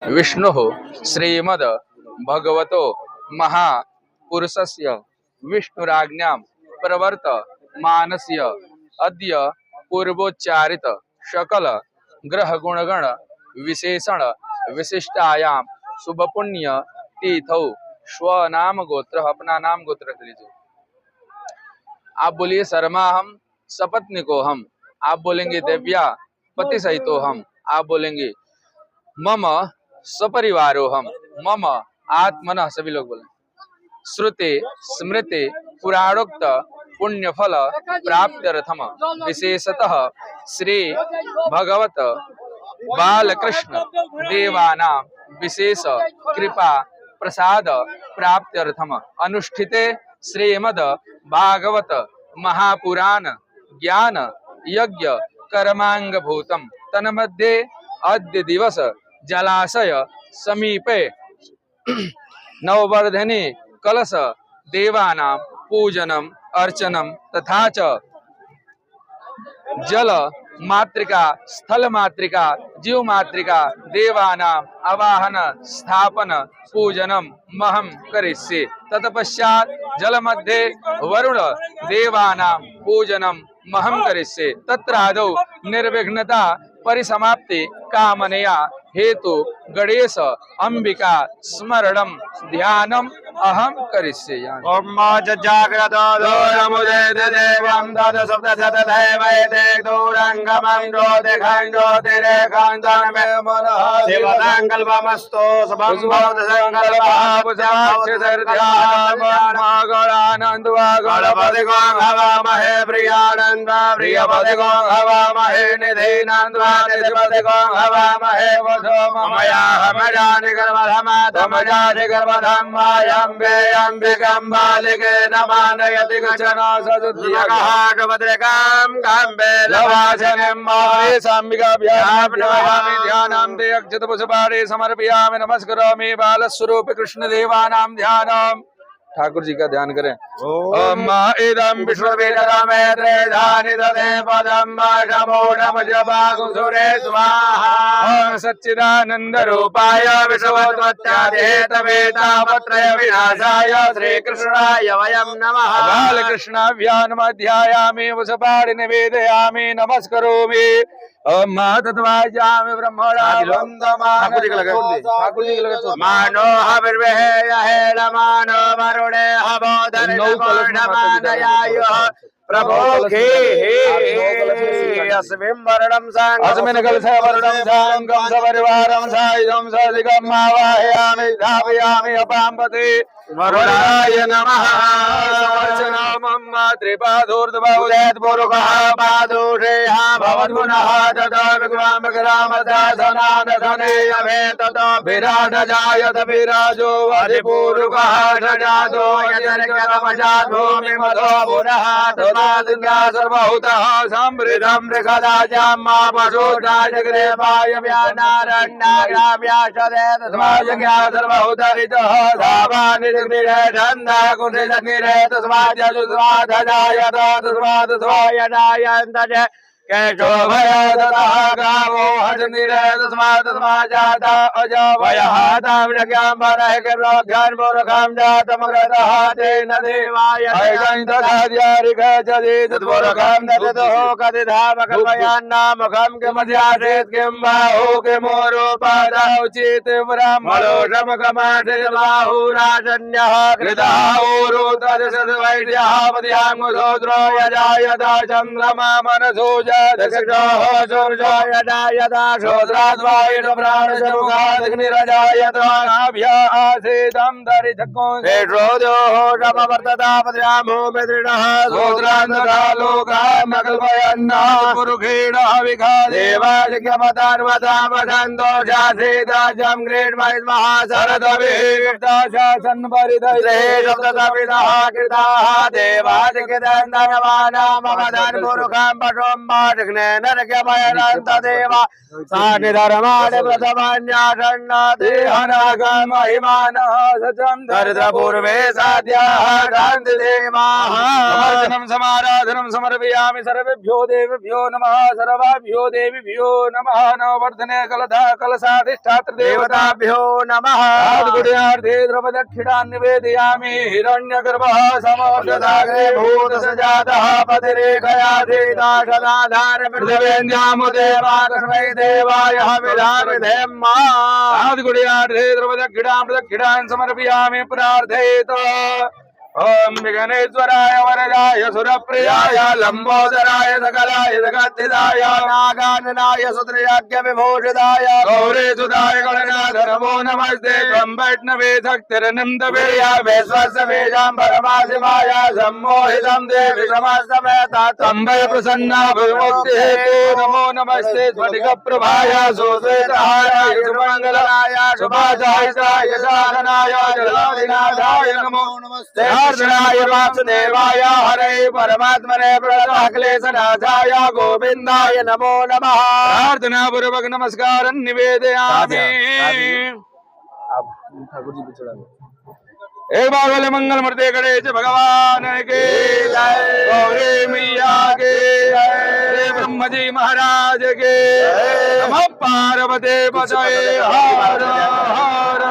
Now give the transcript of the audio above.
विष्णु श्रीमद भगवतो महापुरुषस्य विष्णुराज्ञां प्रवर्त मानस्य अद्य पूर्वोच्चारित सकल ग्रह गुणगण विशेषण विशिष्टायां शुभ पुण्य तीर्थौ स्वनाम गोत्र अपना नाम गोत्र रख लीजिए। आप बोलिए शर्मा हम, सपत्निको हम। आप बोलेंगे दिव्या पति सहितो हम। आप बोलेंगे मम सपरिवारो हम। मम आत्मन, सभी लोग बोले। श्रुति स्मृति पुराणोक्त पुण्यफल प्राप्त्यर्थम विशेषतः श्री भगवत बालकृष्ण देवानां विशेष कृपा प्रसाद प्राप्त्यर्थम अनुष्ठिते श्रीमद भागवत महापुराण ज्ञान यज्ञ कर्मांगभूतम तन्मध्ये अद्य दिवस जलाशय समीपे नववर्धने कलश देवानां पूजनम अर्चनम तथा च जल मातृका स्थल मातृका जीव मातृका देवानां आवाहन स्थापन पूजनम महम करिष्ये। तत्पश्चात् जल मध्ये वरुण देवानां पूजनम महम करिष्ये। तत्रादौ निर्विघ्नता परिसमाप्ति कामनया हेतु गणेश अंबिका स्मरणम ध्यानम अहम करिष्ये। ओम जाग्रतो दोरमुदेत देवं तद सप्तशतदैवैते दूरंगमं ज्योति खंडोतिरे कांतनमे मनः शिवसंकल्पमस्तु शुभं भवतु संकल्पः पुष्पक्षसर्ध्यानन्दवागणानन्दवा गणपति गो हवामहे प्रियानन्द प्रियपति गो हवामहे निधिनन्दवा निधिपति गो हवामहे वसो ममया हमजानि गर्भधमा तमजानि गर्भधम मायम्बे अंबिकं बालिके नमानयति कचन सदुद्धियकहाटभद्रकां काम्बे लवाचनं माहे साम्बिकाभ्यां ध्यानं ते अक्षतपुष्पाणि समर्पयामि नमस्करोमि बालस्वरूप कृष्णदेवानां ध्यानम्। ठाकुर जी का ध्यान करें। ओम इदं विश्ववेदमे त्रेधानि तदे पदं माषमोढम जपाकुसुरे स्वाहा। ओम सच्चिदानंद रूपाय विश्वोत्पत्त्यादिहेतवेतावत्रय विनाशाय श्रीकृष्णाय वयं नमः। बालकृष्णाभ्यानमध्यायामि वसपाणि निवेदयामि नमस्करोमि। ओम तत्वाजामि ब्रह्मणा मनोहविर्वेहेण मानो वरुणे हवोदरिणमानयायुः प्रभोखे अस्मिन् वर्णं अस्मिन् कलशवर्णं साङ्गं सपरिवारं सायुधं सदिगम् आवाहयामि स्थापयामि अपाम्पति वरुणाय नमः। समर्चनमं त्रिपादोर्ध्वोदेत्पूर्वकः पादोषेह भवद्गुणः ततो विग्रामग्रामदासनादधनेयमे ततो विराटजायत विराजो अधिपूर्वकः सजातो यजनकरमजात् भूमिमधो पुनः तस्माद् सर्वभूतः समृद्धं मृगदाजां मा पशुराजग्रेवाय व्यानारण्याग्राम्याशदे तस्मात् सर्वभूतरितः धावानि धन्दा कुण्डलग्निरे तस्मात् यजुस्वाधजायत तस्मात् स्वायनायन्तज केशोभयतः गावो हजनिरे तस्मात् जाता अजवयः ताम्रज्ञाम्बरः किरोघ्यान्मुरुखं जातमग्रतः तेन देवाय ऐगन्तधार्यारिकचदि तत्पुरुखं ददतुः कतिधामकल्पयान्नामुखं किमध्यासेत् किं बाहु किमोरूपादौ चित्तिव्रह्मणो समकमाटिर्बाहुराजन्यः कृतः ऊरु तदसद्वैद्यः पद्याङ्गुसोत्रो यजायत चन्द्रमा मनसो दक्षिणोः सूर्यो यदा यदा शोद्राद्वायुः प्राणशमुखादग्निरजायत नाभ्यासेदं दरिचकोशोद्योः शमवर्ततापद्यामो मिदृढः शोद्रान्धकालोकामकल्पयन्नः पुरुषेण हविखा देवादिक्यमतान्वतामसन्तोषासेदाजं ग्रीड्महिद्महाशरदभिर्दाशासन्परिधैरे सप्ततपितः कृताः देवादिक्यदन्दनमानामवदन् पुरुषं पशुं देवा सानि धर्माणि प्रथमान्याषण्णाति महिमानः सचं दरिद्रपूर्वे साध्याः शान्ति देवाः समर्पणं समाराधनं समर्पयामि सर्वेभ्यो देवेभ्यो नमः सर्वाभ्यो देवीभ्यो नमः नववर्धने कलधा कलशाधिष्ठात्र देवताभ्यो नमः गुण्यार्थे द्रवदक्षिणान् निवेदयामि हिरण्यगर्भः समोषधाग्रे भूतसजातः पतिरेखया धीताशनाधार पृथिवेन्द्यामुदेवाकस्मै देवाय हविधामि धेम्मा गुण्यार्थे द्रवदक्षिणां प्रदक्षिणान् समर्पयामि प्रार्थयेत ओम विघ्नेश्वराय वरदाय सुरप्रियाय लंबोदराय सकलाय जगद्धिताय नागाननाय सुत्रयाज्ञ विभूषिताय गौरीसुताय गणनाथ नमो नमस्ते त्वं वैष्णवे शक्तिरनन्दवे विश्वस्य बीजं परमाशिवाय सम्मोहितं देवि समस्तमेत त्वं वै प्रसन्ना भवमुक्तिहेतु नमो नमस्ते स्फटिकप्रभाय सुश्वेतहाराय सुमङ्गलाय शुभाचारिताय साधनाय जलाधिनाथाय नमो नमस्ते अर्चनाय वासुदेवाय हरे परमात्मने प्रणतक्लेशनाथाय गोविन्दाय नमो नमः प्रार्थना पूर्वक नमस्कार निवेदयामि एक बार मंगल मूर्ति गणेश भगवान के जय गौरी मैया के जय ब्रह्म जी महाराज के नमः पार्वती पतये हर हर